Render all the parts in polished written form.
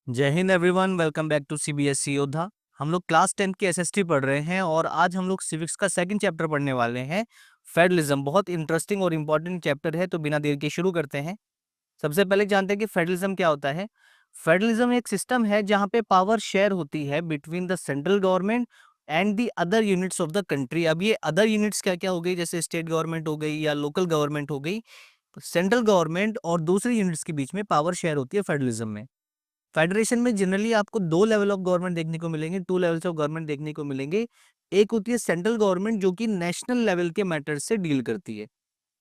जय Hind everyone, welcome back to CBSE Yoddha. हम लोग क्लास 10 की एसएसटी पढ़ रहे हैं और आज हम लोग सिविक्स का सेकंड चैप्टर पढ़ने वाले हैं। फेडरलिज्म बहुत इंटरेस्टिंग और इम्पोर्टेंट चैप्टर है, तो बिना देर के शुरू करते हैं। सबसे पहले जानते हैं कि फेडरलिज्म क्या होता है। फेडरलिज्म एक सिस्टम है जहाँ पे पावर शेयर होती है between the central government and the other units of the country. अब ये अदर यूनिट्स क्या क्या हो गई, जैसे स्टेट गवर्नमेंट हो गई या लोकल गवर्नमेंट हो गई। सेंट्रल गवर्नमेंट और दूसरी यूनिट्स के बीच में पावर शेयर होती है फेडरलिज्म में। फेडरेशन में जनरली आपको दो लेवल ऑफ गवर्नमेंट देखने को मिलेंगे, टू लेवल्स ऑफ गवर्नमेंट देखने को मिलेंगे। एक होती है सेंट्रल गवर्नमेंट जो कि नेशनल लेवल के मैटर्स से डील करती है,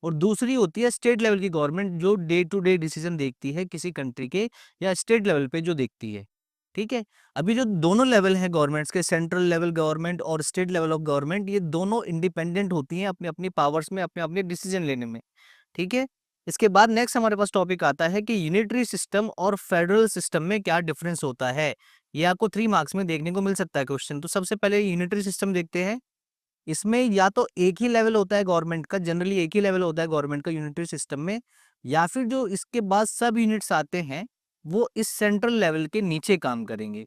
और दूसरी होती है स्टेट लेवल की गवर्नमेंट जो डे टू डे डिसीजन देखती है किसी कंट्री के, या स्टेट लेवल पे जो देखती है। ठीक है। अभी जो दोनों लेवल हैं गवर्नमेंट्स के, सेंट्रल लेवल गवर्नमेंट और स्टेट लेवल ऑफ गवर्नमेंट, ये दोनों इंडिपेंडेंट होती हैं अपने अपनी पावर्स में, अपने अपने डिसीजन लेने में। ठीक है। इसके बाद नेक्स्ट हमारे पास टॉपिक आता है कि यूनिटरी सिस्टम और फेडरल सिस्टम में क्या डिफरेंस होता है। ये आपको 3 मार्क्स में देखने को मिल सकता है क्वेश्चन। तो सबसे पहले यूनिटरी सिस्टम देखते हैं। इसमें या तो एक ही लेवल होता है गवर्नमेंट का, जनरली एक ही लेवल होता है गवर्नमेंट का यूनिटरी सिस्टम में, या फिर जो इसके बाद सब यूनिट्स आते हैं वो इस सेंट्रल लेवल के नीचे काम करेंगे।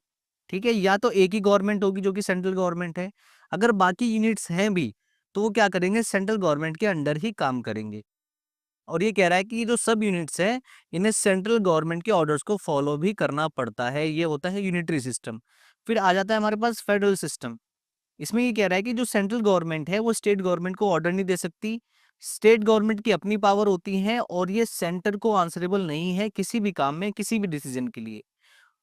ठीक है। या तो एक ही गवर्नमेंट होगी जो कि सेंट्रल गवर्नमेंट है, अगर बाकी यूनिट्स हैं भी तो वो क्या करेंगे, सेंट्रल गवर्नमेंट के अंडर ही काम करेंगे। और ये कह रहा है कि जो सब यूनिट्स हैं इन्हें सेंट्रल गवर्नमेंट के ऑर्डर्स को फॉलो भी करना पड़ता है। ये होता है यूनिटरी सिस्टम। फिर आ जाता है हमारे पास फेडरल सिस्टम। इसमें ये कह रहा है कि जो सेंट्रल गवर्नमेंट है वो स्टेट गवर्नमेंट को ऑर्डर नहीं दे सकती। स्टेट गवर्नमेंट की अपनी पावर होती है और ये सेंटर को आंसरेबल नहीं है किसी भी काम में, किसी भी डिसीजन के लिए।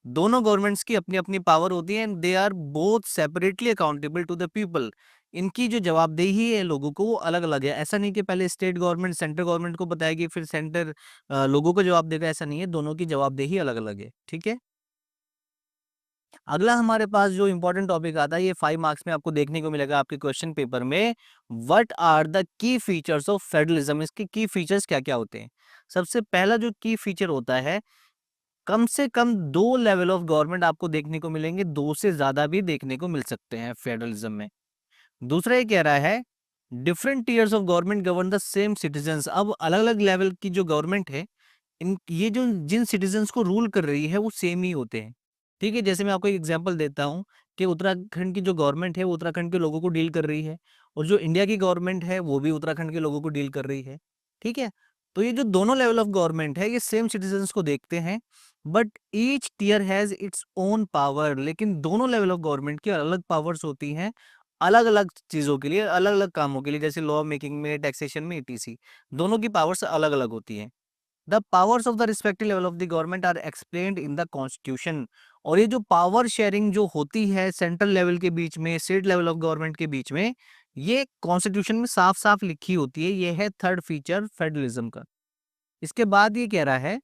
दोनों गवर्नमेंट्स की अपनी अपनी पावर होती है and they are both separately accountable to the people. इनकी जो जवाबदेही है लोगों को वो अलग अलग है। ऐसा नहीं कि पहले स्टेट गवर्नमेंट सेंट्रल गवर्नमेंट को बताएगी फिर सेंटर लोगों को जवाब देगा, ऐसा नहीं है। दोनों की जवाबदेही अलग अलग है। ठीक है। अगला हमारे पास जो इंपॉर्टेंट टॉपिक आता है, ये 5 मार्क्स में आपको देखने को मिलेगा आपके क्वेश्चन पेपर में। What are the key features of federalism. इसके की फीचर्स क्या क्या होते हैं। सबसे पहला जो की फीचर होता है, कम से कम 2 लेवल ऑफ गवर्नमेंट आपको देखने को मिलेंगे, 2 से ज्यादा भी देखने को मिल सकते हैं फेडरलिज्म में। दूसरा ये कह रहा है different tears of government govern the same citizens. अब अलग अलग लेवल की जो गवर्नमेंट है, इन ये जो जिन सिटीजंस को रूल कर रही है वो सेम ही होते हैं। ठीक है। जैसे मैं आपको एक एग्जांपल देता हूँ कि उत्तराखंड की जो गवर्नमेंट है वो उत्तराखंड के लोगों को डील कर रही है, और जो इंडिया की गवर्नमेंट है वो भी उत्तराखंड के लोगों को डील कर रही है। ठीक है। तो ये जो दोनों लेवल ऑफ गवर्नमेंट है ये सेम सिटीजंस को देखते हैं, but each tier has its own power. लेकिन दोनों लेवल ऑफ गवर्नमेंट की अलग पावर्स होती हैं, अलग अलग चीजों के लिए, अलग अलग कामों के लिए, जैसे लॉ मेकिंग में, टैक्सेशन में, ईटीसी। दोनों की पावर्स अलग अलग होती हैं। The powers of the respective level of the government are explained in the constitution. और ये जो पावर शेयरिंग जो होती है सेंट्रल लेवल के बीच में, स्टेट लेवल ऑफ गवर्नमेंट के बीच में, ये कॉन्स्टिट्यूशन में साफ साफ लिखी होती है। ये है थर्ड फीचर फेडरलिज्म का। इसके बाद ये कह रहा है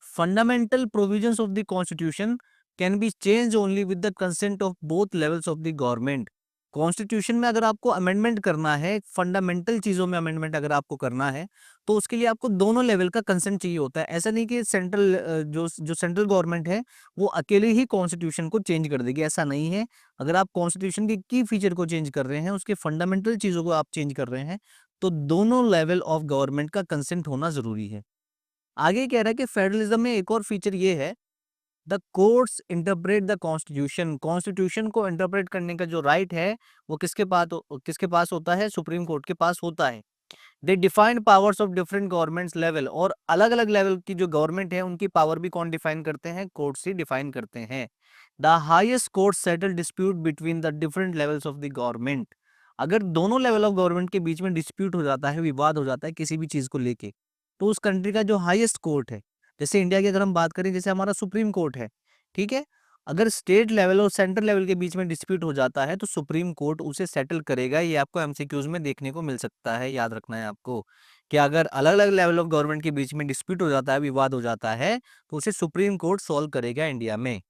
fundamental provisions of the constitution can be change only with the consent of both levels of the government. Constitution में अगर आपको अमेंडमेंट करना है, फंडामेंटल चीजों में अमेंडमेंट अगर आपको करना है, तो उसके लिए आपको दोनों लेवल का कंसेंट चाहिए होता है। ऐसा नहीं कि सेंट्रल जो जो सेंट्रल गवर्नमेंट है वो अकेले ही कॉन्स्टिट्यूशन को चेंज कर देगी, ऐसा नहीं है। अगर आप कॉन्स्टिट्यूशन के की फीचर को चेंज कर रहे हैं, उसके फंडामेंटल चीजों को आप चेंज कर रहे हैं, तो दोनों लेवल ऑफ गवर्नमेंट का कंसेंट होना जरूरी है। आगे कह रहा है कि फेडरलिज्म में एक और फीचर ये है, the courts interpret the constitution. Constitution को इंटरप्रेट करने का जो राइट है वो किसके पास होता है, सुप्रीम कोर्ट के पास होता है। दे define powers of different governments level. और अलग अलग लेवल की जो गवर्नमेंट है उनकी पावर भी कौन डिफाइन करते हैं, कोर्ट्स ही डिफाइन करते हैं। The highest court settle dispute between the different levels of the government. अगर दोनों लेवल ऑफ गवर्नमेंट के बीच में डिस्प्यूट हो जाता है, विवाद हो जाता है किसी भी चीज को लेके, तो उस कंट्री का जो हाईएस्ट कोर्ट है, जैसे इंडिया की अगर हम बात करें, जैसे हमारा सुप्रीम कोर्ट है। ठीक है। अगर स्टेट लेवल और सेंट्रल लेवल के बीच में डिस्प्यूट हो जाता है तो सुप्रीम कोर्ट उसे सेटल करेगा। ये आपको एमसीक्यूज में देखने को मिल सकता है, याद रखना है आपको कि अगर अलग अलग लेवल ऑफ गवर्नमेंट के बीच में डिस्प्यूट हो जाता है, विवाद हो जाता है, तो उसे सुप्रीम कोर्ट सॉल्व करेगा इंडिया में।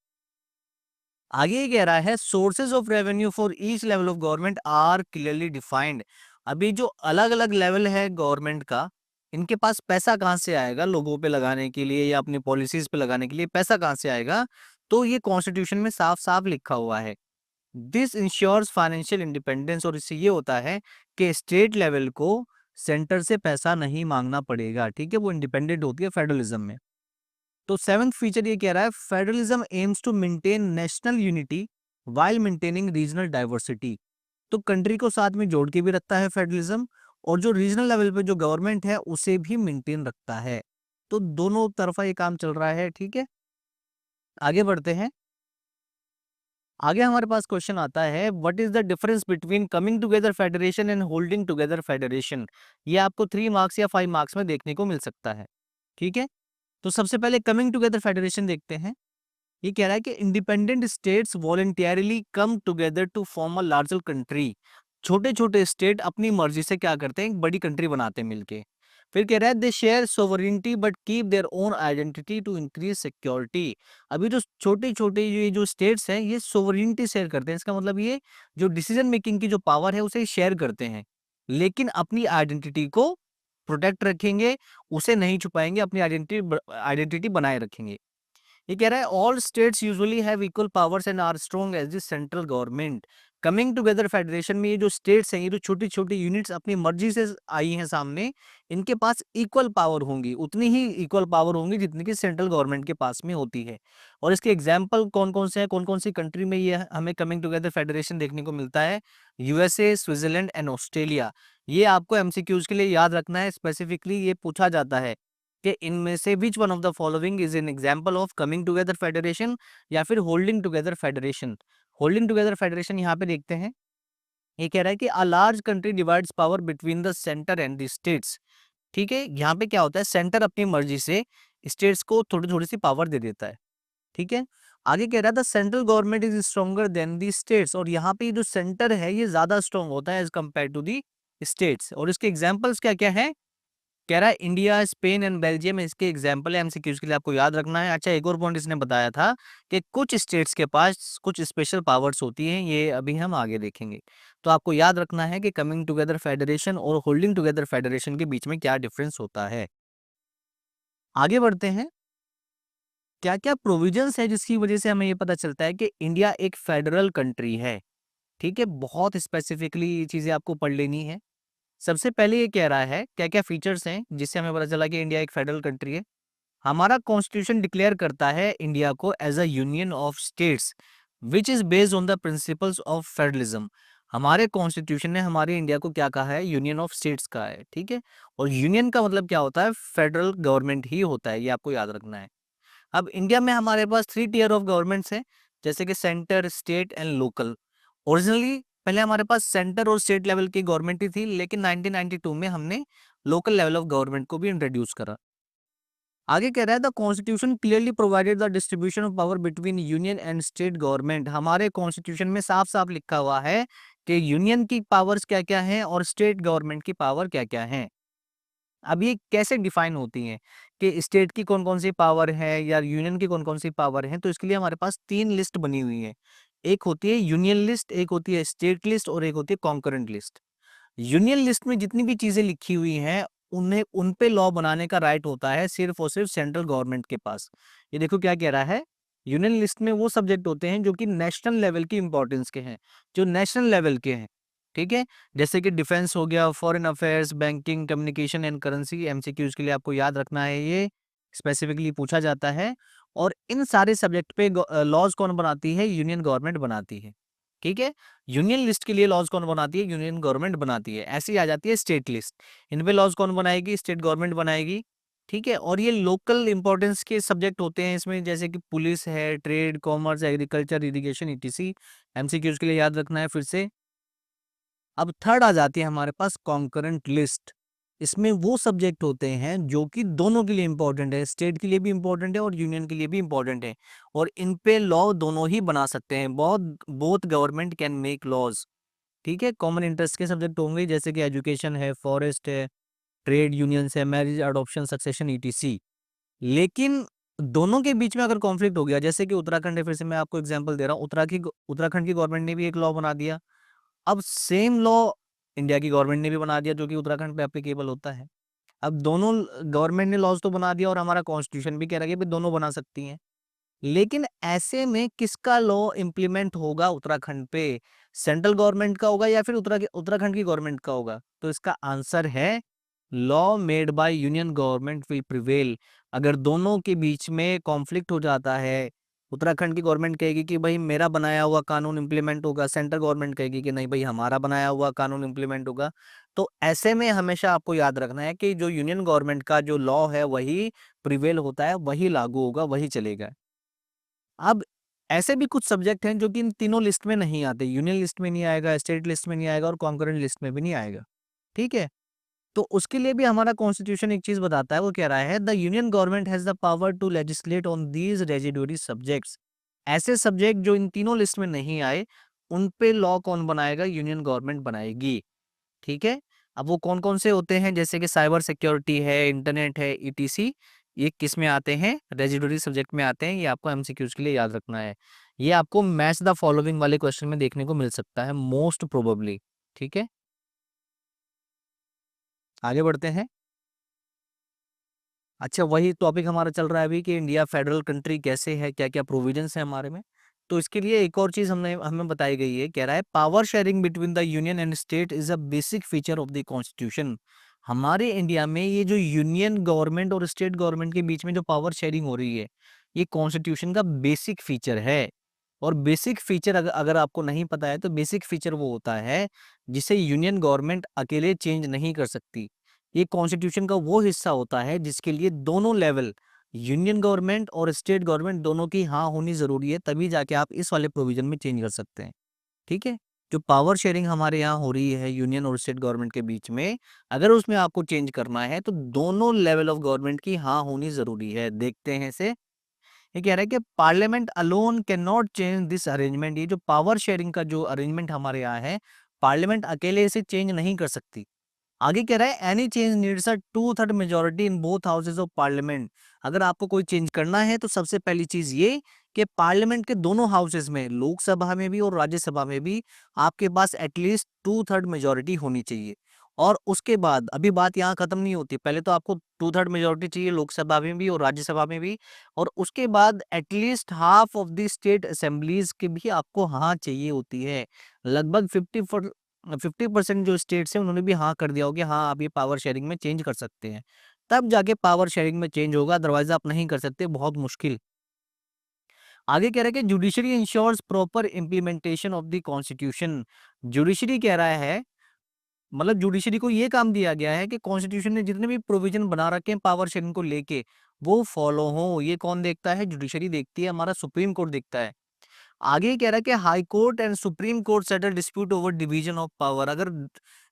आगे ये कह रहा है sources of revenue for each level of government are clearly defined. अभी जो अलग अलग लेवल है गवर्नमेंट का, इनके पास पैसा कहाँ से आएगा लोगों पे लगाने के लिए या अपनी पॉलिसीज पे लगाने के लिए, पैसा कहाँ से आएगा, तो ये कॉन्स्टिट्यूशन में साफ साफ लिखा हुआ है। This ensures financial independence. और इससे ये होता है कि स्टेट लेवल को सेंटर से पैसा नहीं मांगना पड़ेगा। ठीक है। वो इंडिपेंडेंट होती है फेडरलिज्म में। तो सेवंथ फीचर ये कह रहा है federalism aims to maintain national unity while maintaining regional diversity. तो कंट्री को साथ में जोड़ के भी रखता है फेडरलिज्म, और जो रीजनल लेवल पे जो गवर्नमेंट है उसे भी मेंटेन रखता है। तो दोनों तरफा ये काम चल रहा है, ठीक है। आगे बढ़ते हैं। आगे हमारे पास क्वेश्चन आता है what is the difference between coming together federation and holding together federation. ये आपको 3 मार्क्स या 5 मार्क्स में देखने को मिल सकता है, ठीक है। तो सबसे पहले कमिंग टुगेदर फेडरेशन देखते हैं। ये कह रहा है कि independent states voluntarily come together to form a larger country. छोटे छोटे स्टेट अपनी मर्जी से क्या करते हैं, एक बड़ी कंट्री बनाते हैं मिलके। फिर कह रहा है they share sovereignty but keep their own identity to increase security. अभी जो छोटे छोटे ये जो स्टेट्स हैं ये सोवरेनिटी शेयर करते हैं, इसका मतलब ये जो डिसीजन मेकिंग की जो पावर है उसे शेयर करते हैं, लेकिन अपनी आइडेंटिटी को प्रोटेक्ट रखेंगे, उसे नहीं छुपाएंगे, अपनी आइडेंटिटी बनाए रखेंगे। ये कह रहा है all states usually have equal powers and are strong as the central government. Coming together federation में ये जो स्टेट्स हैं, ये जो छोटी छोटी यूनिट्स अपनी मर्जी से आई हैं सामने, इनके पास इक्वल पावर होंगी, उतनी ही इक्वल पावर होंगी जितनी कि सेंट्रल गवर्नमेंट के पास में होती है। और इसके एग्जाम्पल कौन कौन से हैं, कौन कौन सी कंट्री में ये हमें कमिंग टुगेदर फेडरेशन देखने को मिलता है? USA, Switzerland and Australia. ये आपको एमसीक्यूज के लिए याद रखना है, स्पेसिफिकली ये पूछा जाता है कि इनमें से which one of the following is an example of coming together federation या फिर holding together federation. Holding together federation यहाँ पे देखते हैं। ये कह रहा है कि a large country divides power between the centre and the states. ठीक है, यहाँ पे क्या होता है, सेंटर अपनी मर्जी से स्टेट्स को थोड़ी थोड़ी सी पावर दे देता है, ठीक है। आगे कह रहा था central government is stronger than the states, और यहाँ पे जो सेंटर है ये ज्यादा स्ट्रॉन्ग होता है as compare to the states. और इसके एग्जाम्पल्स क्या क्या है? कह रहा है इंडिया, स्पेन एंड बेल्जियम इसके एग्जाम्पल है, एमसीक्यूज के लिए आपको याद रखना है। अच्छा, एक और पॉइंट इसने बताया था कि कुछ स्टेट्स के पास कुछ स्पेशल पावर्स होती हैं, ये अभी हम आगे देखेंगे। तो आपको याद रखना है कि कमिंग टुगेदर फेडरेशन और होल्डिंग टुगेदर फेडरेशन के बीच में क्या डिफरेंस होता है। आगे बढ़ते हैं। क्या क्या प्रोविजंस है जिसकी वजह से हमें ये पता चलता है कि इंडिया एक फेडरल कंट्री है, ठीक है। बहुत स्पेसिफिकली ये चीजें आपको पढ़ लेनी है। सबसे पहले ये कह रहा है क्या क्या फीचर्स हैं जिससे हमें पता चला कि इंडिया एक फेडरल कंट्री है। हमारा कॉन्स्टिट्यूशन डिक्लेयर करता है इंडिया को as a union of states which is based on the principles of federalism. हमारे कॉन्स्टिट्यूशन ने हमारे इंडिया को क्या कहा है, यूनियन ऑफ स्टेट्स कहा है, ठीक है। और यूनियन का मतलब क्या होता है, फेडरल गवर्नमेंट ही होता है, ये आपको याद रखना है। अब इंडिया में हमारे पास 3 टियर ऑफ गवर्नमेंट्स हैं, जैसे कि centre, state and local. Originally पहले हमारे पास सेंटर और स्टेट लेवल की गवर्नमेंट ही थी, लेकिन 1992 में हमने लोकल लेवल ऑफ गवर्नमेंट को भी इंट्रोड्यूस करा। आगे कह रहा है the constitution clearly provided the distribution of power between union and state government. हमारे कॉन्स्टिट्यूशन में साफ साफ लिखा हुआ है कि यूनियन की पावर्स क्या क्या हैं और स्टेट गवर्नमेंट की पावर क्या क्या हैं। अब ये कैसे डिफाइन होती हैं कि स्टेट की कौन कौन सी पावर है या यूनियन की कौन कौन सी पावर है, तो इसके लिए हमारे पास 3 लिस्ट बनी हुई है। एक होती है यूनियन लिस्ट, एक होती है स्टेट लिस्ट और एक होती है कॉन्करेंट लिस्ट। यूनियन लिस्ट में जितनी भी चीजें लिखी हुई हैं उन्हें उन पे लॉ बनाने का राइट होता है सिर्फ और सिर्फ सेंट्रल गवर्नमेंट के पास। ये देखो क्या कह रहा है, यूनियन लिस्ट में वो सब्जेक्ट होते हैं जो कि नेशनल लेवल की इंपॉर्टेंस के हैं, जो नेशनल लेवल के हैं, ठीक है। जैसे कि डिफेंस हो गया, foreign affairs, banking, communication and currency. MCQs के लिए आपको याद रखना है, ये स्पेसिफिकली पूछा जाता है। और इन सारे सब्जेक्ट पे लॉज कौन बनाती है, यूनियन गवर्नमेंट बनाती है, ठीक है। यूनियन लिस्ट के लिए लॉज कौन बनाती है, यूनियन गवर्नमेंट बनाती है। ऐसी आ जाती है स्टेट लिस्ट, इन पे लॉज कौन बनाएगी, स्टेट गवर्नमेंट बनाएगी, ठीक है। और ये लोकल इंपॉर्टेंस के सब्जेक्ट होते हैं इसमें, जैसे कि पुलिस है, trade, commerce, agriculture, irrigation, etc. MCQs के लिए याद रखना है फिर से। अब थर्ड आ जाती है हमारे पास कॉन्करेंट लिस्ट। इसमें वो सब्जेक्ट होते हैं जो कि दोनों के लिए इंपॉर्टेंट है, स्टेट के लिए भी इंपॉर्टेंट है और यूनियन के लिए भी इंपॉर्टेंट है, और इन पे लॉ दोनों ही बना सकते हैं। बहुत both government can make laws, ठीक है। कॉमन इंटरेस्ट के सब्जेक्ट होंगे जैसे कि एजुकेशन है, फॉरेस्ट है, ट्रेड यूनियंस है, मैरिज, अडॉप्शन, सक्सेशन, ईटीसी। लेकिन दोनों के बीच में अगर कॉन्फ्लिक्ट हो गया, जैसे कि उत्तराखंड है, फिर से मैं आपको एग्जांपल दे रहा हूँ, उत्तराखंड की गवर्नमेंट ने भी एक लॉ बना दिया। अब सेम लॉ इंडिया की गवर्नमेंट ने भी बना दिया जो कि उत्तराखंड पे एप्लीकेबल होता है। अब दोनों गवर्नमेंट ने लॉज तो बना दिया और हमारा कॉन्स्टिट्यूशन भी कह रहा है कि दोनों बना सकती हैं, लेकिन ऐसे में किसका लॉ इम्प्लीमेंट होगा उत्तराखंड पे, सेंट्रल गवर्नमेंट का होगा या फिर उत्तराखंड की गवर्नमेंट का होगा? तो इसका आंसर है law made by union government will prevail. अगर दोनों के बीच में कॉन्फ्लिक्ट हो जाता है, उत्तराखंड की गवर्नमेंट कहेगी कि भाई मेरा बनाया हुआ कानून इम्प्लीमेंट होगा, सेंट्रल गवर्नमेंट कहेगी कि नहीं भाई हमारा बनाया हुआ कानून इम्प्लीमेंट होगा। तो ऐसे में हमेशा आपको याद रखना है कि जो यूनियन गवर्नमेंट का जो लॉ है वही प्रिवेल होता है, वही लागू होगा, वही चलेगा। अब ऐसे भी कुछ सब्जेक्ट हैं जो कि इन तीनों लिस्ट में नहीं आते, यूनियन लिस्ट में नहीं आएगा, स्टेट लिस्ट में नहीं आएगा और कॉन्करेंट लिस्ट में भी नहीं आएगा। ठीक है, तो उसके लिए भी हमारा कॉन्स्टिट्यूशन एक चीज बताता है, वो कह रहा है the union government has the power to legislate on these residuary subjects. ऐसे सब्जेक्ट जो इन तीनों लिस्ट में नहीं आए, उन पे लॉ कौन बनाएगा? यूनियन गवर्नमेंट बनाएगी। ठीक है, अब वो कौन कौन से होते हैं, जैसे कि साइबर सिक्योरिटी है, इंटरनेट है, ईटीसी, ये किस में आते हैं? रेजिडुअरी सब्जेक्ट में आते हैं। ये आपको एमसीक्यूज के लिए याद रखना है। ये आपको मैच द फॉलोइंग वाले क्वेश्चन में देखने को मिल सकता है मोस्ट प्रोबेबली। ठीक है, आगे बढ़ते हैं। अच्छा, वही टॉपिक हमारा चल रहा है अभी कि इंडिया फेडरल कंट्री कैसे है, क्या क्या प्रोविजंस है हमारे में। तो इसके लिए एक और चीज हमने हमें बताई गई है, कह रहा है power sharing between the union and state is a basic feature of the constitution. हमारे इंडिया में ये जो यूनियन गवर्नमेंट और स्टेट गवर्नमेंट के बीच में जो पावर शेयरिंग हो रही है, ये कॉन्स्टिट्यूशन का बेसिक फीचर है। और बेसिक फीचर अगर आपको नहीं पता है, तो बेसिक फीचर वो होता है जिसे यूनियन गवर्नमेंट अकेले चेंज नहीं कर सकती। ये कॉन्स्टिट्यूशन का वो हिस्सा होता है जिसके लिए दोनों लेवल, यूनियन गवर्नमेंट और स्टेट गवर्नमेंट दोनों की हाँ होनी जरूरी है, तभी जाके आप इस वाले प्रोविजन में चेंज कर सकते हैं। ठीक है, जो पावर शेयरिंग हमारे यहाँ हो रही है यूनियन और स्टेट गवर्नमेंट के बीच में, अगर उसमें आपको चेंज करना है तो दोनों लेवल ऑफ गवर्नमेंट की हाँ होनी जरूरी है। देखते हैं इसे। ये कह रहा है कि parliament alone can not change this arrangement. ये जो पावर शेयरिंग का जो अरेंजमेंट हमारे यहाँ है, पार्लियामेंट अकेले इसे चेंज नहीं कर सकती। आगे कह रहा है any change needs a 2/3 majority in both houses of parliament. अगर आपको कोई चेंज करना है तो सबसे पहली चीज ये कि पार्लियामेंट के दोनों हाउसेज में, लोकसभा में भी और राज्यसभा में भी, आपके पास एटलीस्ट 2/3 मेजोरिटी होनी चाहिए। और उसके बाद अभी बात यहाँ खत्म नहीं होती, पहले तो आपको 2/3 मेजोरिटी चाहिए लोकसभा में भी और राज्यसभा में भी, और उसके बाद at least half of the state assemblies के भी आपको हाँ चाहिए होती है। लगभग 50% जो स्टेट्स हैं उन्होंने भी हाँ कर दिया होगा, हाँ आप ये पावर शेयरिंग में चेंज कर सकते हैं, तब जाके पावर शेयरिंग में चेंज होगा, अदरवाइज आप नहीं कर सकते, बहुत मुश्किल। आगे कह रहा है कि judiciary ensures proper implementation of the constitution. Judiciary कह रहा है, मतलब जुडिशरी को ये काम दिया गया है कि कॉन्स्टिट्यूशन ने जितने भी प्रोविजन बना रखे हैं पावर शेयरिंग को लेके, वो फॉलो हो। ये कौन देखता है? जुडिशरी देखती है, हमारा सुप्रीम कोर्ट देखता है। आगे कह रहा है कि high court and supreme court settle dispute over division of power. अगर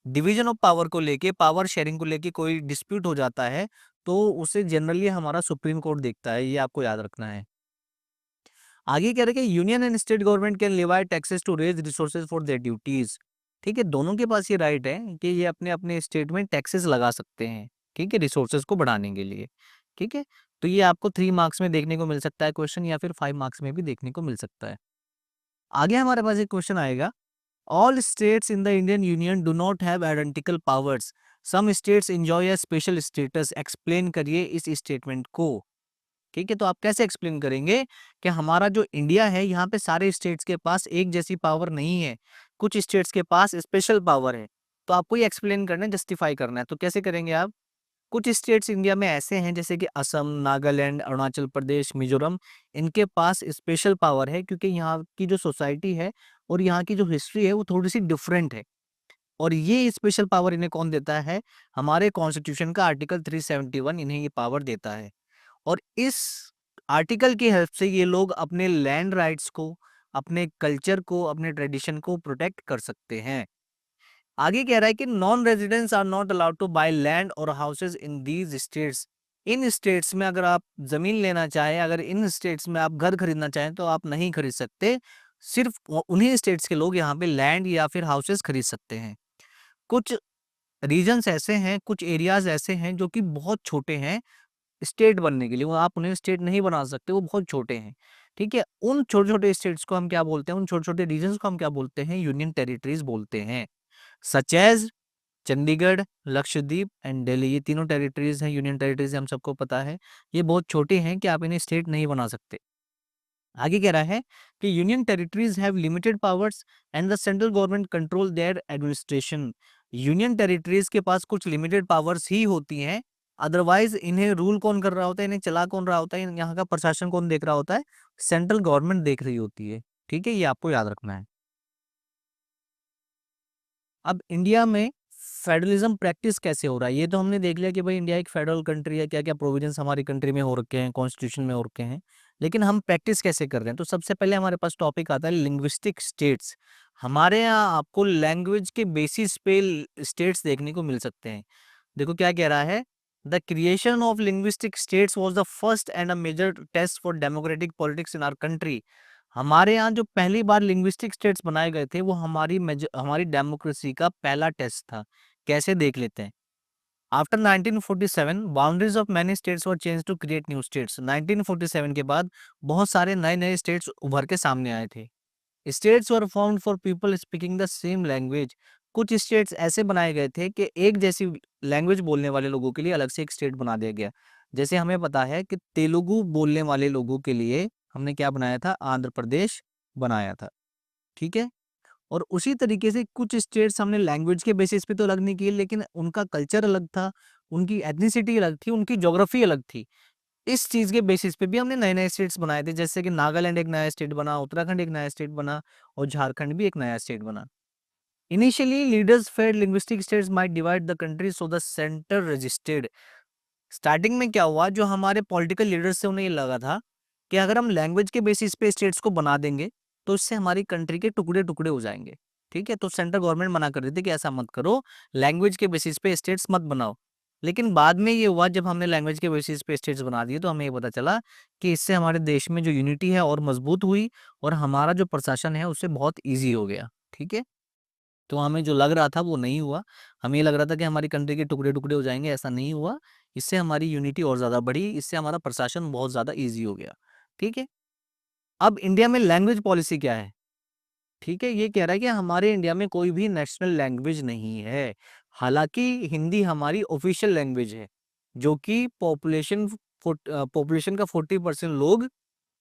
डिवीजन ऑफ पावर को लेके, पावर शेयरिंग को लेके कोई डिस्प्यूट हो जाता है, तो उसे जनरली हमारा सुप्रीम कोर्ट देखता है। ये आपको याद रखना है। आगे कह रहे हैं कि union and state government can levy taxes to raise resources for their duties. ठीक है, दोनों के पास ये राइट है कि ये अपने अपने स्टेट में टैक्सेस लगा सकते हैं, ठीक है, रिसोर्सेज को बढ़ाने के लिए। ठीक है, तो ये आपको 3 मार्क्स में देखने को मिल सकता है क्वेश्चन, या फिर 5 मार्क्स में भी देखने को मिल सकता है। आगे हमारे पास एक क्वेश्चन आएगा, all states in the Indian union do not have identical powers, some states enjoy a special status. Explain करिए इस स्टेटमेंट को। ठीक है, तो आप कैसे एक्सप्लेन करेंगे कि हमारा जो इंडिया है, यहाँ पे सारे स्टेट्स के पास एक जैसी पावर नहीं है, कुछ स्टेट्स के पास स्पेशल पावर है। तो आपको ये एक्सप्लेन करना है, जस्टिफाई करना है, तो कैसे करेंगे आप? कुछ स्टेट्स इंडिया में ऐसे हैं जैसे कि असम, नागालैंड, अरुणाचल प्रदेश, मिजोरम, इनके पास स्पेशल पावर है क्योंकि यहाँ की जो सोसाइटी है और यहाँ की जो हिस्ट्री है वो थोड़ी सी डिफरेंट है। और ये स्पेशल पावर इन्हें कौन देता है? हमारे कॉन्स्टिट्यूशन का आर्टिकल 371 इन्हें ये पावर देता है। और इस आर्टिकल की हेल्प से ये लोग अपने लैंड राइट्स को, अपने कल्चर को, अपने ट्रेडिशन को प्रोटेक्ट कर सकते हैं। आगे कह रहा है कि non residents are not allowed to buy land or houses in these states. इन स्टेट्स में अगर आप जमीन लेना चाहें, अगर इन स्टेट्स में आप घर खरीदना चाहें, तो आप नहीं खरीद सकते। सिर्फ उन्हीं स्टेट्स के लोग यहाँ पे लैंड या फिर हाउसेज खरीद सकते हैं। कुछ रीजन्स ऐसे हैं, कुछ एरियाज ऐसे हैं जो कि बहुत छोटे हैं स्टेट बनने के लिए, वो आप उन्हें स्टेट नहीं बना सकते, वो बहुत छोटे हैं। ठीक है, उन छोटे छोटे स्टेट्स को हम क्या बोलते हैं? उन छोटे छोटे रीजन्स को हम क्या बोलते हैं? यूनियन टेरिटरीज बोलते हैं। Such as Chandigarh, Lakshadweep and Delhi, ये तीनों टेरिटरीज हैं, यूनियन टेरिटरीज हम सबको पता है। ये बहुत छोटे हैं कि आप इन्हें स्टेट नहीं बना सकते। आगे कह रहा है कि union territories have limited powers and the central government control their administration. Union territories के पास कुछ लिमिटेड पावर्स ही होती हैं, अदरवाइज इन्हें रूल कौन कर रहा होता है, इन्हें चला कौन रहा होता है, यहाँ का प्रशासन कौन देख रहा होता है, सेंट्रल गवर्नमेंट देख रही होती है। ठीक है, ये आपको याद रखना है। अब इंडिया में फेडरलिज्म प्रैक्टिस कैसे हो रहा है, ये तो हमने देख लिया कि भाई इंडिया एक फेडरल कंट्री है, क्या क्या प्रोविजंस हमारी कंट्री में हो रखे हैं, कॉन्स्टिट्यूशन में हो रखे हैं, लेकिन हम प्रैक्टिस कैसे कर रहे हैं। तो सबसे पहले हमारे पास टॉपिक आता है लिंग्विस्टिक स्टेट्स। हमारे यहाँ आपको लैंग्वेज के बेसिस पे स्टेट्स देखने को मिल सकते हैं। देखो क्या कह रहा है, the creation of linguistic states was the first and a major test for democratic politics in our country. हमारे यहाँ जो पहली बार लिंग्विस्टिक स्टेट्स बनाए गए थे वो हमारी डेमोक्रेसी का पहला टेस्ट था। कैसे, देख लेते हैं। After 1947 boundaries of many states were change to create new states. 1947 के बाद बहुत सारे नए नए स्टेट्स उभर के सामने आए थे। States were formed for people speaking the same language. कुछ स्टेट्स ऐसे बनाए गए थे कि एक जैसी लैंग्वेज बोलने वाले लोगों के लिए अलग से एक स्टेट बना दिया गया। जैसे हमें पता है कि तेलुगु बोलने वाले लोगों के लिए हमने क्या बनाया था, आंध्र प्रदेश बनाया था। ठीक है, और उसी तरीके से कुछ स्टेट्स हमने लैंग्वेज के बेसिस पे तो अलग नहीं किए, लेकिन उनका कल्चर अलग था, उनकी एथनिसिटी अलग थी, उनकी ज्योग्राफी अलग थी। इस चीज के बेसिस पे भी हमने नए नए स्टेट्स बनाए थे, जैसे कि नागालैंड एक नया स्टेट बना, उत्तराखंड एक नया स्टेट बना, और झारखंड भी एक नया स्टेट बना। Initially leaders fed linguistic states might divide the country, so the centre registered. Starting में क्या हुआ, जो हमारे पॉलिटिकल लीडर्स थे उन्हें ये लगा था कि अगर हम लैंग्वेज के बेसिस पे स्टेट्स को बना देंगे तो इससे हमारी कंट्री के टुकड़े टुकड़े हो जाएंगे। ठीक है, तो सेंट्रल गवर्नमेंट मना कर रही थी कि ऐसा मत करो, लैंग्वेज के बेसिस पे स्टेट्स मत बनाओ। लेकिन बाद में ये हुआ, जब हमने लैंग्वेज के बेसिस पे स्टेट्स बना दिए तो हमें ये पता चला कि इससे हमारे देश में जो यूनिटी है और मजबूत हुई, और हमारा जो प्रशासन है उससे बहुत ईजी हो गया। ठीक है, तो हमें जो लग रहा था वो नहीं हुआ। हमें ये लग रहा था कि हमारी कंट्री के टुकड़े टुकड़े हो जाएंगे, ऐसा नहीं हुआ। इससे हमारी यूनिटी और ज्यादा बढ़ी, इससे हमारा प्रशासन बहुत ज्यादा इजी हो गया। ठीक है, अब इंडिया में लैंग्वेज पॉलिसी क्या है। ठीक है, ये कह रहा है कि हमारे इंडिया में कोई भी नेशनल लैंग्वेज नहीं है। हालांकि हिंदी हमारी ऑफिशियल लैंग्वेज है, जो कि पॉपुलेशन का 40% लोग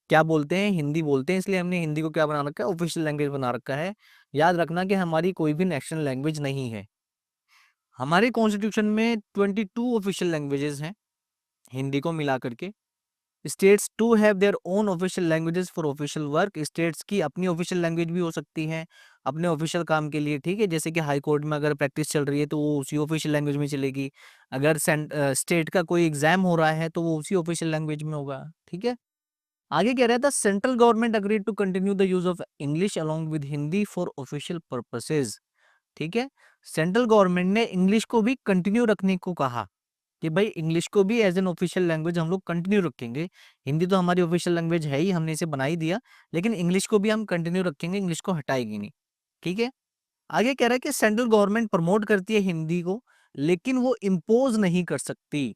क्या बोलते हैं, हिंदी बोलते हैं, इसलिए हमने हिंदी को क्या बना रखा है, ऑफिशियल लैंग्वेज बना रखा है। याद रखना कि हमारी कोई भी नेशनल लैंग्वेज नहीं है। हमारे कॉन्स्टिट्यूशन में 22 ऑफिशियल लैंग्वेजेस हैं, हिंदी को मिला करके। States to have their own official languages for official work. States की अपनी ऑफिशियल लैंग्वेज भी हो सकती है अपने ऑफिशियल काम के लिए। ठीक है, जैसे कि हाई कोर्ट में अगर प्रैक्टिस चल रही है तो वो उसी ऑफिशियल लैंग्वेज में चलेगी। अगर स्टेट का कोई एग्जाम हो रहा है तो वो उसी ऑफिशियल लैंग्वेज में होगा। ठीक है, आगे कह रहा था central government agreed to continue the use of English along with Hindi for official purposes. ठीक है, सेंट्रल गवर्नमेंट ने इंग्लिश को भी कंटिन्यू रखने को कहा कि भाई इंग्लिश को भी एज एन ऑफिशियल लैंग्वेज हम लोग कंटिन्यू रखेंगे। हिंदी तो हमारी ऑफिशियल लैंग्वेज है ही, हमने इसे बना ही दिया, लेकिन इंग्लिश को भी हम कंटिन्यू रखेंगे, इंग्लिश को हटाएगी नहीं। ठीक है, आगे कह रहा है कि सेंट्रल गवर्नमेंट प्रमोट करती है हिंदी को, लेकिन वो इम्पोज नहीं कर सकती।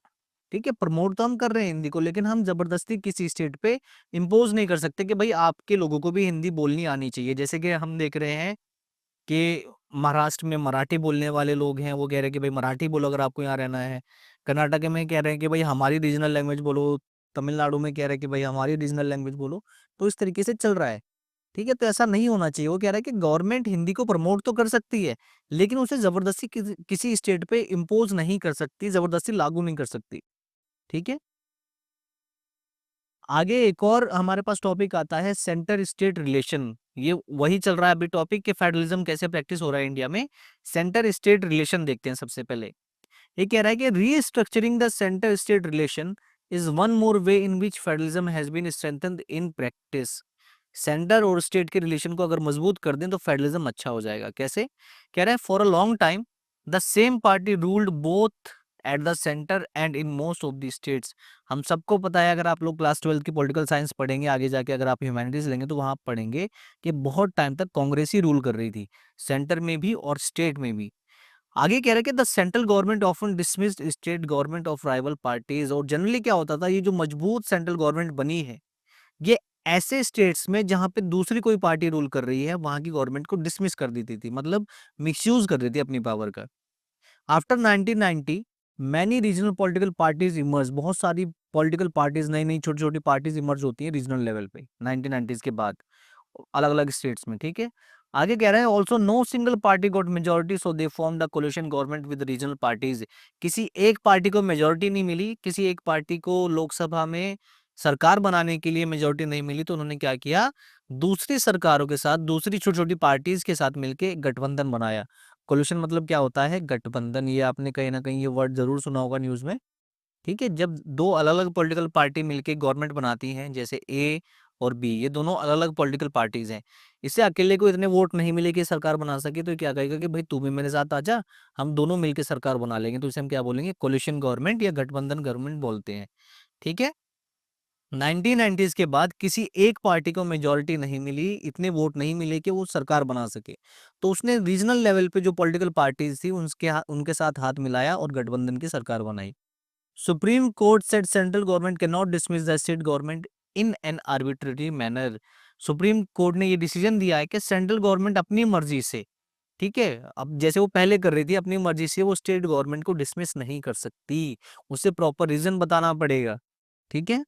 ठीक है, प्रमोट तो हम कर रहे हैं हिंदी को, लेकिन हम जबरदस्ती किसी स्टेट पे इम्पोज नहीं कर सकते कि भाई आपके लोगों को भी हिंदी बोलनी आनी चाहिए। जैसे कि हम देख रहे हैं कि महाराष्ट्र में मराठी बोलने वाले लोग हैं, वो कह रहे हैं कि भाई मराठी बोलो अगर आपको यहाँ रहना है। कर्नाटक में कह रहे हैं कि भाई हमारी रीजनल लैंग्वेज बोलो। तमिलनाडु में कह रहे हैं कि भाई हमारी रीजनल लैंग्वेज बोलो। तो इस तरीके से चल रहा है। ठीक है, तो ऐसा नहीं होना चाहिए। वो कह रहा है कि गवर्नमेंट हिंदी को प्रमोट तो कर सकती है, लेकिन उसे जबरदस्ती किसी स्टेट पे इम्पोज नहीं कर सकती, जबरदस्ती लागू नहीं कर सकती। ठीक है, आगे एक और हमारे पास टॉपिक आता है सेंटर स्टेट रिलेशन। ये वही चल रहा है अभी टॉपिक कि फेडरलिज्म कैसे प्रैक्टिस हो रहा है इंडिया में। सेंटर स्टेट रिलेशन देखते हैं सबसे पहले। ये कह रहा है कि restructuring the centre state relation is one more way in which federalism has been strengthened in practice. Centre और स्टेट के रिलेशन को अगर मजबूत कर दें तो फेडरलिज्म अच्छा हो जाएगा। कैसे, कह रहा है for a long time the same party ruled both at the centre and in most of the states. हम सबको पता है, अगर आप लोग क्लास 12 की पॉलिटिकल साइंस पढ़ेंगे आगे जाके, अगर आप ह्यूमैनिटीज लेंगे तो वहां आप पढ़ेंगे कि बहुत टाइम तक कांग्रेस ही रूल कर रही थी, सेंटर में भी और स्टेट में भी। आगे कह रहा है कि the central government often dismissed state government of rival parties. और जनरली क्या होता था, ये जो मजबूत सेंट्रल गवर्नमेंट बनी है, ये ऐसे स्टेट्स में जहां पे दूसरी कोई पार्टी रूल कर रही है वहां की गवर्नमेंट को डिसमिस कर देती थी, मतलब मिसयूज कर देती थी अपनी पावर का। After 1990 many regional political parties emerge. बहुत सारी पॉलिटिकल पार्टीज, नई नई छोटी छोटी पार्टीज इमर्ज होती है रीजनल लेवल पे 1990s के बाद अलग अलग स्टेट्स में। ठीक है, आगे कह रहा है also no single party got majority so they form the coalition government with regional parties. किसी एक पार्टी को मेजोरिटी नहीं मिली, किसी एक पार्टी को लोकसभा में सरकार बनाने के लिए मेजोरिटी नहीं मिली, तो उन्होंने क्या किया, दूसरी सरकारों के साथ, दूसरी छोटी छोटी पार्टीज के साथ मिलके गठबंधन बनाया। कोलिशन मतलब क्या होता है, गठबंधन। ये आपने कहीं ना कहीं ये वर्ड जरूर सुना होगा न्यूज में। ठीक है, जब दो अलग अलग पॉलिटिकल पार्टी मिलके गवर्नमेंट बनाती हैं, जैसे ए और बी, ये दोनों अलग अलग पॉलिटिकल पार्टीज हैं, इससे अकेले को इतने वोट नहीं मिले कि सरकार बना सके, तो क्या कहेगा कि भाई तू भी मेरे साथ आ जा, हम दोनों मिलके सरकार बना लेंगे, तो इसे हम क्या बोलेंगे, कोलिशन गवर्नमेंट या गठबंधन गवर्नमेंट बोलते हैं। ठीक है। 1990s के बाद किसी एक पार्टी को मेजोरिटी नहीं मिली, इतने वोट नहीं मिले कि वो सरकार बना सके, तो उसने रीजनल लेवल पे जो पॉलिटिकल पार्टीज थी उनके साथ हाथ मिलाया और गठबंधन की सरकार बनाई। Supreme court said central government can not dismiss the state government in an arbitrary manner. Supreme court ने ये डिसीजन दिया है कि सेंट्रल गवर्नमेंट अपनी मर्जी से, ठीक है, अब जैसे वो पहले कर रही थी अपनी मर्जी से, वो स्टेट गवर्नमेंट को डिसमिस नहीं कर सकती, उसे प्रॉपर रीजन बताना पड़ेगा। ठीक है।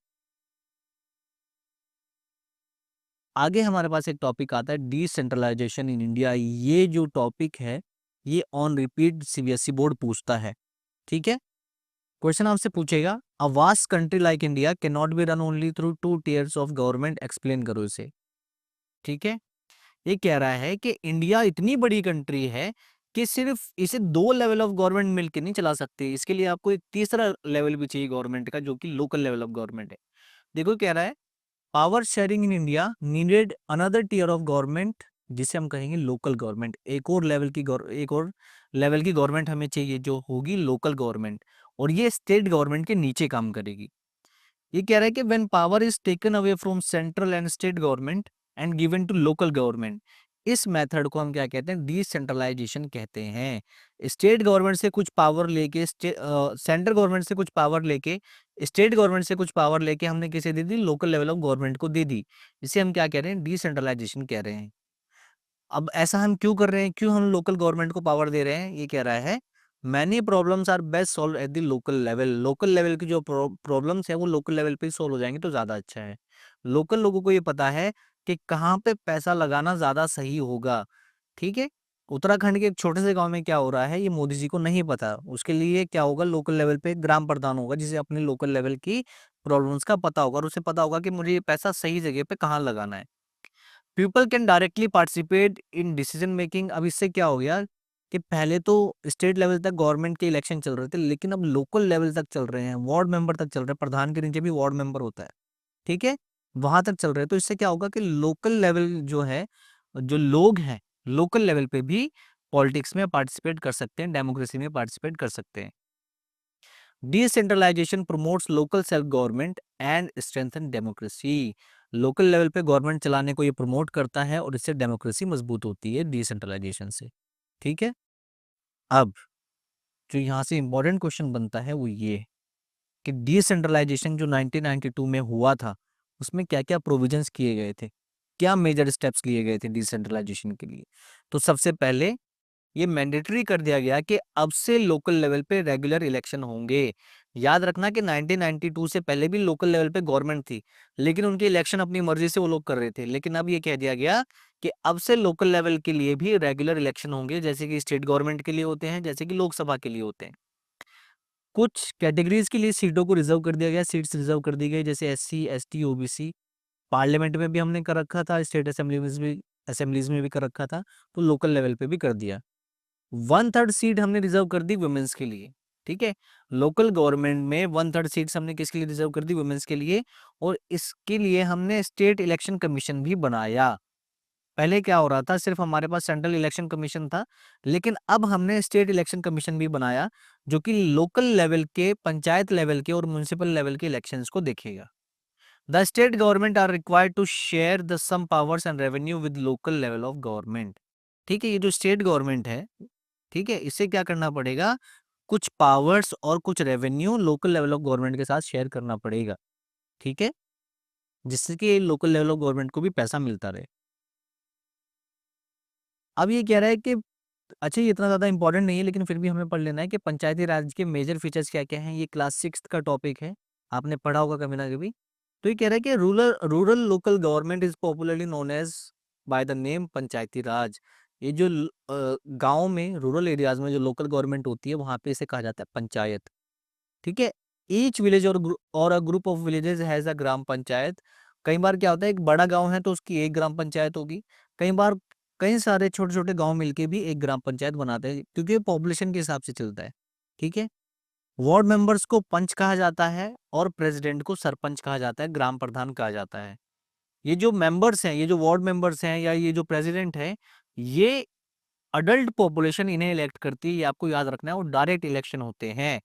आगे हमारे पास एक टॉपिक आता है डिसेंट्रलाइजेशन इन इंडिया। ये जो टॉपिक है ये ऑन रिपीट सीबीएसई बोर्ड पूछता है। ठीक है। क्वेश्चन आपसे पूछेगा, a vast country like India can not be run only through two tiers of government, explain करो इसे। ठीक है। ये कह रहा है कि इंडिया इतनी बड़ी कंट्री है कि सिर्फ इसे दो लेवल ऑफ गवर्नमेंट मिलकर नहीं चला सकते, इसके लिए आपको एक तीसरा लेवल भी चाहिए गवर्नमेंट का, जो कि लोकल लेवल ऑफ गवर्नमेंट है। देखो कह रहा है, power sharing in India needed another tier of government, जिसे हम कहेंगे लोकल गवर्नमेंट। एक और लेवल की गवर्नमेंट हमें चाहिए, जो होगी लोकल गवर्नमेंट, और ये स्टेट गवर्नमेंट के नीचे काम करेगी। ये कह रहा है कि when power is taken away from central and state government and given to local government, इस मेथड को हम क्या कहते हैं, डिसेंट्रलाइजेशन कहते हैं। स्टेट गवर्नमेंट से कुछ पावर लेके, सेंट्रल गवर्नमेंट से कुछ पावर लेके, स्टेट गवर्नमेंट से कुछ पावर लेके हमने किसे दे दी, लोकल लेवल ऑफ गवर्नमेंट को दे दी। इसे हम क्या कह रहे हैं, डिसेंट्रलाइजेशन कह रहे हैं। अब ऐसा हम क्यों कर रहे हैं, क्यों हम लोकल गवर्नमेंट को पावर दे रहे हैं, ये कह रहा है, many problems are best solve at the local level. Local level की जो प्रॉब्लम्स है वो लोकल लेवल पे ही सॉल्व हो जाएंगे तो ज्यादा अच्छा है। लोकल लोगों को ये पता है कि कहाँ पे पैसा लगाना ज्यादा सही होगा। ठीक है। उत्तराखंड के एक छोटे से गांव में क्या हो रहा है, ये मोदी जी को नहीं पता। उसके लिए क्या होगा, लोकल लेवल पे ग्राम प्रधान होगा, जिसे अपने लोकल लेवल की प्रॉब्लम्स का पता होगा, और उसे पता होगा कि मुझे ये पैसा सही जगह पे कहाँ लगाना है। People can directly participate in decision making. अब इससे क्या हो गया कि पहले तो स्टेट लेवल तक गवर्नमेंट के इलेक्शन चल रहे थे, लेकिन अब लोकल लेवल तक चल रहे हैं, वार्ड मेंबर तक चल रहे हैं, प्रधान के नीचे भी वार्ड मेंबर होता है। ठीक है। वहां तक चल रहे हैं, तो इससे क्या होगा कि लोकल लेवल जो है, जो लोग हैं लोकल लेवल पे भी पॉलिटिक्स में पार्टिसिपेट कर सकते हैं, डेमोक्रेसी में पार्टिसिपेट कर सकते हैं। Decentralisation promotes local self government and strengthen democracy. Local level पे गवर्नमेंट चलाने को ये प्रमोट करता है और इससे डेमोक्रेसी मजबूत होती है डिसेंट्रलाइजेशन से। ठीक है। अब जो यहाँ से इंपॉर्टेंट क्वेश्चन बनता है वो ये कि डिसेंट्रलाइजेशन जो 1992 में हुआ था, उसमें क्या क्या प्रोविजंस किए गए थे, क्या मेजर स्टेप्स लिए गए थे डिसेंट्रलाइजेशन के लिए। तो सबसे पहले ये मैंडेटरी कर दिया गया कि अब से लोकल लेवल पे रेगुलर इलेक्शन होंगे। याद रखना कि 1992 से पहले भी लोकल लेवल पे गवर्नमेंट थी, लेकिन उनके इलेक्शन अपनी मर्जी से वो लोग कर रहे थे, लेकिन अब ये कह दिया गया कि अब से लोकल लेवल के लिए भी रेगुलर इलेक्शन होंगे, जैसे कि स्टेट गवर्नमेंट के लिए होते हैं, जैसे कि लोकसभा के लिए होते हैं। कुछ कैटेगरीज के लिए सीटों को रिजर्व कर दिया गया, सीट्स रिजर्व कर दी गई, जैसे SC ST OBC। पार्लियामेंट में भी हमने कर रखा था, स्टेट असेंबलीज में भी कर रखा था, तो लोकल लेवल पे भी कर दिया। 1/3 सीट हमने रिजर्व कर दी वुमेन्स के लिए। ठीक है। लोकल गवर्नमेंट में 1/3 सीट्स हमने किसके लिए रिजर्व कर दी, वुमेन्स के लिए, और इसके लिए हमने स्टेट इलेक्शन कमीशन भी बनाया। पहले क्या हो रहा था, सिर्फ हमारे पास सेंट्रल इलेक्शन कमीशन था, लेकिन अब हमने स्टेट इलेक्शन कमीशन भी बनाया, जो कि लोकल लेवल के, पंचायत लेवल के और म्युनिसिपल लेवल के इलेक्शंस को देखेगा। The state government are required to share the some powers and revenue with local level of government. ठीक है। ये जो स्टेट गवर्नमेंट है, ठीक है, इसे क्या करना पड़ेगा, कुछ पावर्स और कुछ revenue local level of government के साथ शेयर करना पड़ेगा। ठीक है। जिससे कि लोकल लेवल ऑफ गवर्नमेंट को भी पैसा मिलता रहे। अब ये कह रहा है कि अच्छा, ये इतना ज्यादा इंपॉर्टेंट नहीं है, लेकिन फिर भी हमें पढ़ लेना है कि पंचायती राज के मेजर फीचर्स क्या क्या हैं। ये क्लास 6 का टॉपिक है, आपने पढ़ा होगा कभी ना कभी। तो ये कह रहा है कि rural rural local government is popularly known as by the name Panchayati Raj. ये जो गांव में, रूरल एरियाज में जो लोकल गवर्नमेंट होती है वहां पे इसे कहा जाता है पंचायत। ठीक है। Each village or a group of villages has a Gram Panchayat. कई बार क्या होता है, एक बड़ा गांव है तो उसकी एक ग्राम पंचायत होगी। कई बार कई सारे छोटे छोटे गांव मिलके भी एक ग्राम पंचायत बनाते हैं, क्योंकि पॉपुलेशन के हिसाब से चलता है। ठीक है। वार्ड मेंबर्स को पंच कहा जाता है और प्रेसिडेंट को सरपंच कहा जाता है, ग्राम प्रधान कहा जाता है। ये जो मेंबर्स हैं, ये जो वार्ड मेंबर्स हैं या ये जो प्रेसिडेंट है, ये अडल्ट पॉपुलेशन इन्हें इलेक्ट करती है, ये आपको याद रखना है। और डायरेक्ट इलेक्शन होते हैं।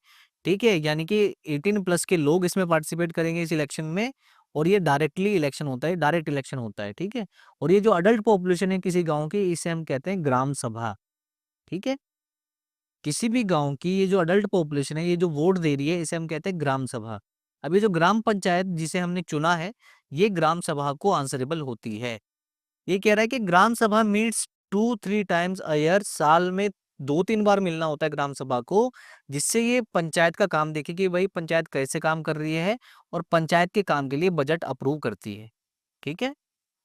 ठीक है, यानी कि 18 प्लस के लोग इसमें पार्टिसिपेट करेंगे इस इलेक्शन में। और ये डायरेक्टली इलेक्शन होता है, डायरेक्ट इलेक्शन होता है। ठीक है। और ये जो अडल्ट पॉपुलेशन है किसी गांव की, इसे हम कहते हैं ग्राम सभा। ठीक है। किसी भी गांव की ये जो अडल्ट पॉपुलेशन है, ये जो वोट दे रही है, इसे हम कहते हैं ग्राम सभा। अब ये जो ग्राम पंचायत जिसे हमने चुना है, ये ग्राम सभा को आंसरेबल होती है। ये कह रहा है कि ग्राम सभा मीट्स 2-3 टाइम्स अ ईयर, साल में 2-3 बार मिलना होता है ग्राम सभा को, जिससे ये पंचायत का काम देखे कि भाई पंचायत कैसे काम कर रही है, और पंचायत के काम के लिए बजट अप्रूव करती है। ठीक है।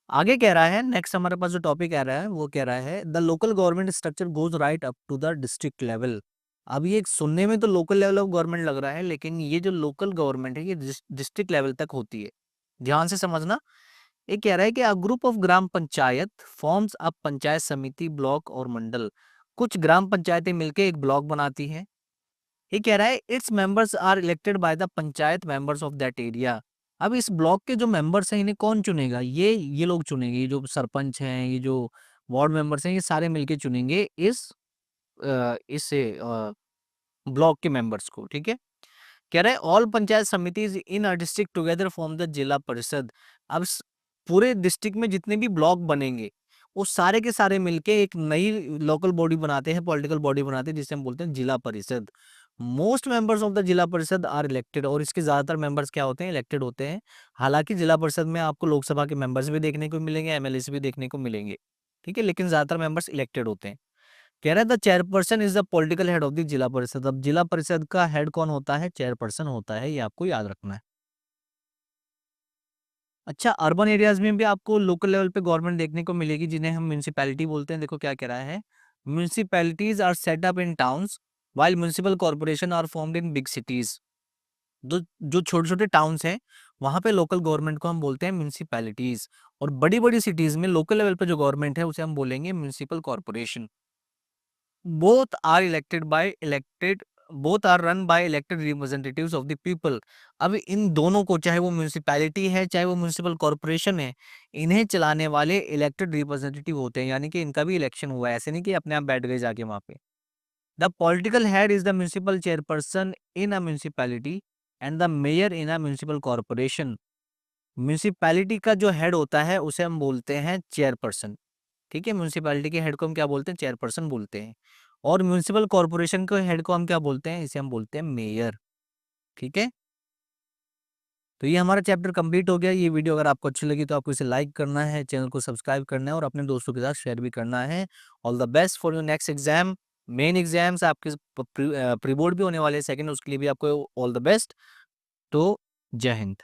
आगे कह रहा है, नेक्स्ट हमारे पास जो टॉपिक आ रहा है वो कह रहा है the local government structure goes right up to the district level. अब ये सुनने में तो लोकल लेवल ऑफ गवर्नमेंट लग रहा है, लेकिन ये जो लोकल गवर्नमेंट है ये डिस्ट्रिक्ट लेवल तक होती है। ध्यान से समझना। ये कह रहा है कि अ group of gram panchayat forms a panchayat समिति, ब्लॉक और मंडल। कुछ ग्राम पंचायतें मिलकर एक ब्लॉक बनाती हैं। ये कह रहा है its members are elected by the panchayat members of that area. अब इस ब्लॉक के जो मेंबर्स हैं इन्हें कौन चुनेगा? ये लोग चुनेंगे। ये जो सरपंच हैं, ये जो वार्ड मेंबर्स हैं, ये सारे मिलके चुनेंगे इस ब्लॉक के मेंबर्स को। ठीक है। कह रहे हैं all Panchayat Samitis in a district together form the Zila Parishad. अब पूरे डिस्ट्रिक्ट में जितने भी ब्लॉक बनेंगे, वो सारे के सारे मिलके एक नई लोकल बॉडी बनाते हैं, पॉलिटिकल बॉडी बनाते हैं, जिसे हम बोलते हैं जिला परिषद। Most members of the Zila परिषद आर इलेक्टेड। और इसके ज्यादातर मेंबर्स क्या होते हैं? इलेक्टेड होते हैं। हालांकि जिला परिषद में आपको लोकसभा के मेंबर्स भी देखने को मिलेंगे, एमएलए भी देखने को मिलेंगे। ठीक है, लेकिन ज्यादातर मेंबर्स इलेक्टेड होते हैं। कह रहा है the chairperson is the political head of the Zila Parishad. अब जिला परिषद का हेड कौन होता है? चेयरपर्सन होता है। ये आपको याद रखना है। अच्छा, अर्बन एरियाज में भी आपको लोकल लेवल पे गवर्नमेंट देखने को मिलेगी, जिन्हें हम म्युनिसिपैलिटी बोलते हैं। देखो क्या कह रहा है, municipalities are set up in towns while municipal corporation are formed in big cities. जो जो छोटे छोटे टाउन्स हैं, वहां पे लोकल गवर्नमेंट को हम बोलते हैं म्युनिसिपैलिटीज। और बड़ी बड़ी सिटीज में लोकल लेवल पे जो गवर्नमेंट है उसे हम बोलेंगे municipal corporation. Both are elected by elected both are run by elected representatives of the people. अब इन दोनों को, चाहे वो म्युनिसिपैलिटी है चाहे वो म्युनिसिपल कॉर्पोरेशन है, इन्हें चलाने वाले इलेक्टेड रिप्रेजेंटेटिव होते हैं, यानी कि इनका भी इलेक्शन हुआ है। ऐसे नहीं कि अपने आप बैठ गए जाके वहां पे। The political head is the municipal chairperson in a municipality and the mayor in a municipal corporation. Municipality का जो हेड होता है उसे हम बोलते हैं चेयरपर्सन। ठीक है, म्युनिसिपैलिटी के हेड को हम क्या बोलते हैं? चेयरपर्सन बोलते हैं। और म्युनिसिपल कॉर्पोरेशन के हेड को हम क्या बोलते हैं? इसे हम बोलते हैं मेयर। ठीक है। तो ये हमारा चैप्टर कंप्लीट हो गया। ये वीडियो अगर आपको अच्छी लगी तो आपको इसे लाइक करना है, चैनल को सब्सक्राइब करना है और अपने दोस्तों के साथ शेयर भी करना है। All the best for your next exam. Main exams आपके प्री बोर्ड भी होने वाले हैं सेकंड, उसके लिए भी आपको ऑल द बेस्ट। तो जय हिंद।